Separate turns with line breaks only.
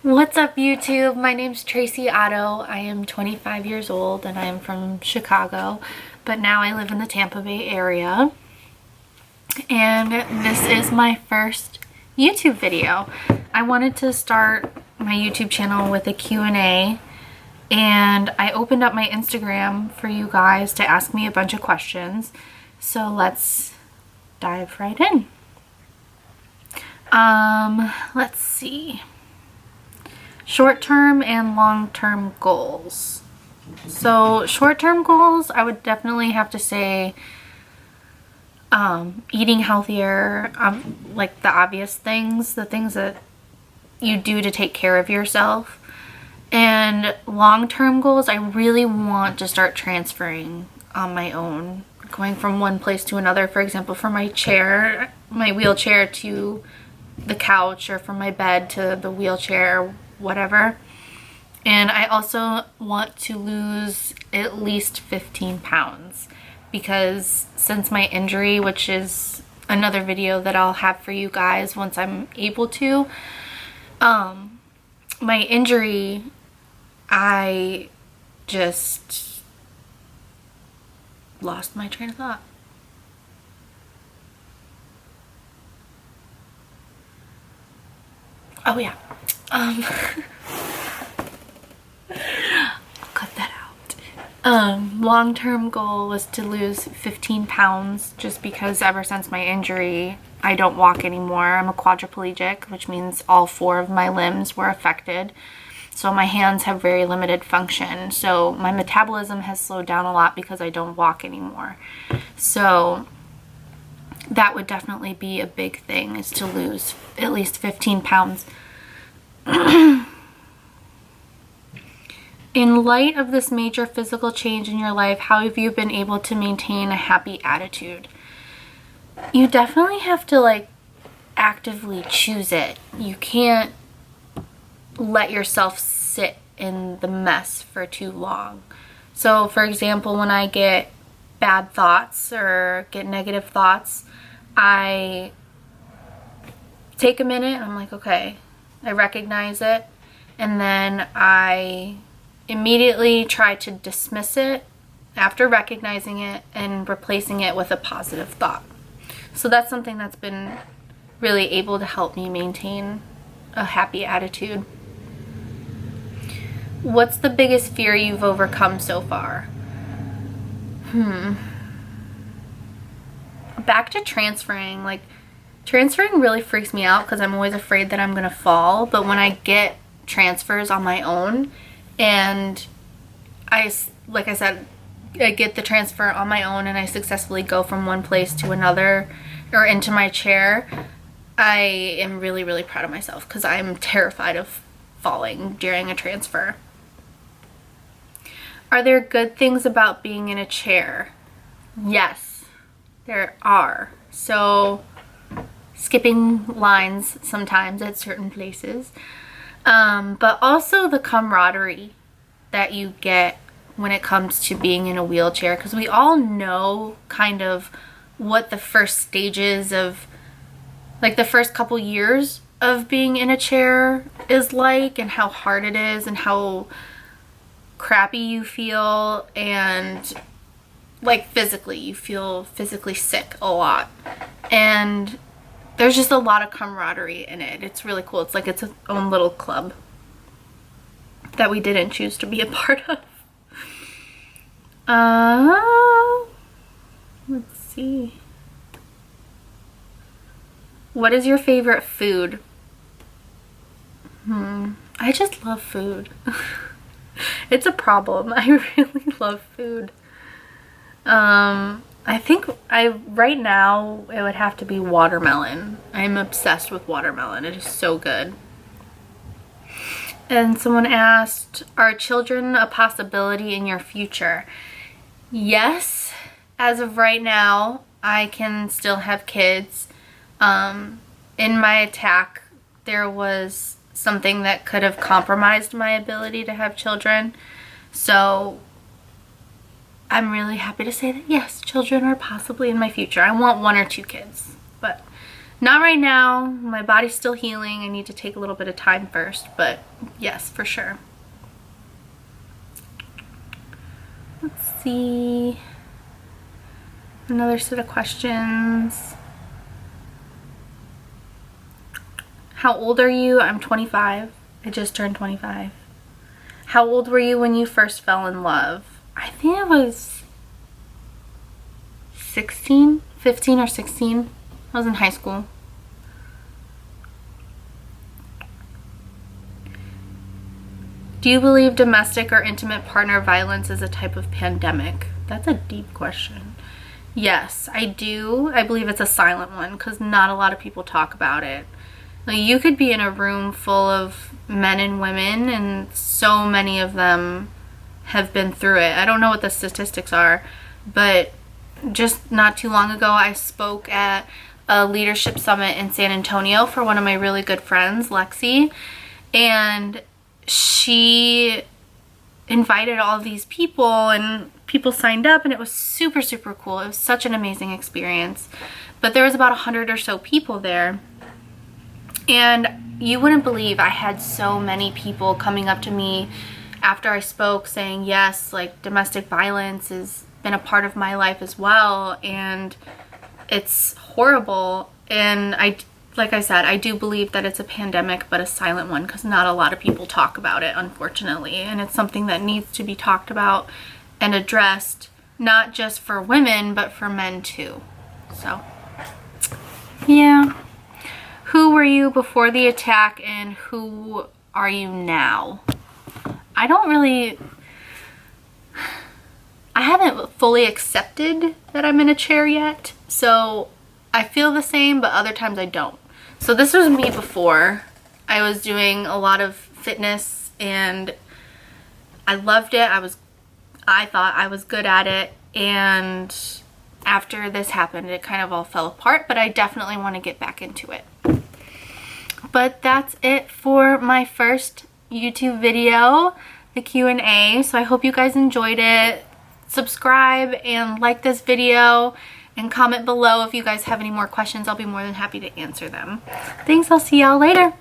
What's up, YouTube? My name's Tracy Otto. I am 25 years old and I am from Chicago, but now I live in the Tampa Bay area. And this is my first YouTube video. I wanted to start my YouTube channel with a Q&A, and I opened up my Instagram for you guys to ask me a bunch of questions. So let's dive right in. Let's see. Short-term and long-term goals. So short-term goals, I would definitely have to say eating healthier, like the obvious things, the things that you do to take care of yourself. And long-term goals, I really want to start transferring on my own, going from one place to another. For example, from my chair, my wheelchair to the couch, or from my bed to the wheelchair, whatever. And I also want to lose at least 15 pounds because since my injury, which is another video that I'll have for you guys once I'm able to, my injury, I just lost my train of thought. Oh yeah. I'll cut that out. Long-term goal was to lose 15 pounds just because ever since my injury, I don't walk anymore. I'm a quadriplegic, which means all 4 of my limbs were affected. So my hands have very limited function. So my metabolism has slowed down a lot because I don't walk anymore. So that would definitely be a big thing, is to lose at least 15 pounds. In light of this major physical change in your life, how have you been able to maintain a happy attitude? You definitely have to actively choose it. You can't let yourself sit in the mess for too long. So for example, when I get bad thoughts or get negative thoughts, I take a minute and I'm like, okay, I recognize it, and then I immediately try to dismiss it after recognizing it and replacing it with a positive thought. So that's something that's been really able to help me maintain a happy attitude. What's the biggest fear you've overcome so far? Back to transferring. Transferring really freaks me out because I'm always afraid that I'm gonna fall. But when I get transfers on my own, and like I said, I get the transfer on my own and I successfully go from one place to another or into my chair, I am really, really proud of myself because I'm terrified of falling during a transfer. Are there good things about being in a chair? Yes, there are. So skipping lines sometimes at certain places, but also the camaraderie that you get when it comes to being in a wheelchair, because we all know kind of what the first stages of, the first couple years of being in a chair is like, and how hard it is and how crappy you feel, and physically, you feel physically sick a lot, and there's just a lot of camaraderie in it. It's really cool. It's like its own little club that we didn't choose to be a part of. Let's see. What is your favorite food? I just love food. It's a problem. I really love food. I think right now it would have to be watermelon. I'm obsessed with watermelon. It is so good. And someone asked, are children a possibility in your future? Yes, as of right now, I can still have kids. In my attack, there was something that could have compromised my ability to have children. So I'm really happy to say that yes, children are possibly in my future. I want 1 or 2 kids, but Not right now. My body's still healing. I need to take a little bit of time first, but yes, for sure. Let's see. Another set of questions. How old are you? I'm 25. I just turned 25. How old were you when you first fell in love? I think I was 16, 15 or 16. I was in high school. Do you believe domestic or intimate partner violence is a type of pandemic? That's a deep question. Yes, I do. I believe it's a silent one because not a lot of people talk about it. Like, you could be in a room full of men and women and so many of them have been through it. I don't know what the statistics are, but just not too long ago I spoke at a leadership summit in San Antonio for one of my really good friends, Lexi, and she invited all of these people and people signed up, and it was super, super cool. It was such an amazing experience. But there was about 100 or so people there, and you wouldn't believe I had so many people coming up to me after I spoke saying, yes, like, domestic violence has been a part of my life as well, and it's horrible. And like I said, I do believe that it's a pandemic, but a silent one, because not a lot of people talk about it, unfortunately. And it's something that needs to be talked about and addressed, not just for women, but for men too. So, yeah. Who were you before the attack, and who are you now? I haven't fully accepted that I'm in a chair yet. So I feel the same, but other times I don't. So this was me before. I was doing a lot of fitness and I loved it. I thought I was good at it, and after this happened, it kind of all fell apart, but I definitely want to get back into it. But that's it for my first YouTube video, the Q&A. So I hope you guys enjoyed it. Subscribe and like this video, and comment below if you guys have any more questions. I'll be more than happy to answer them. Thanks, I'll see y'all later.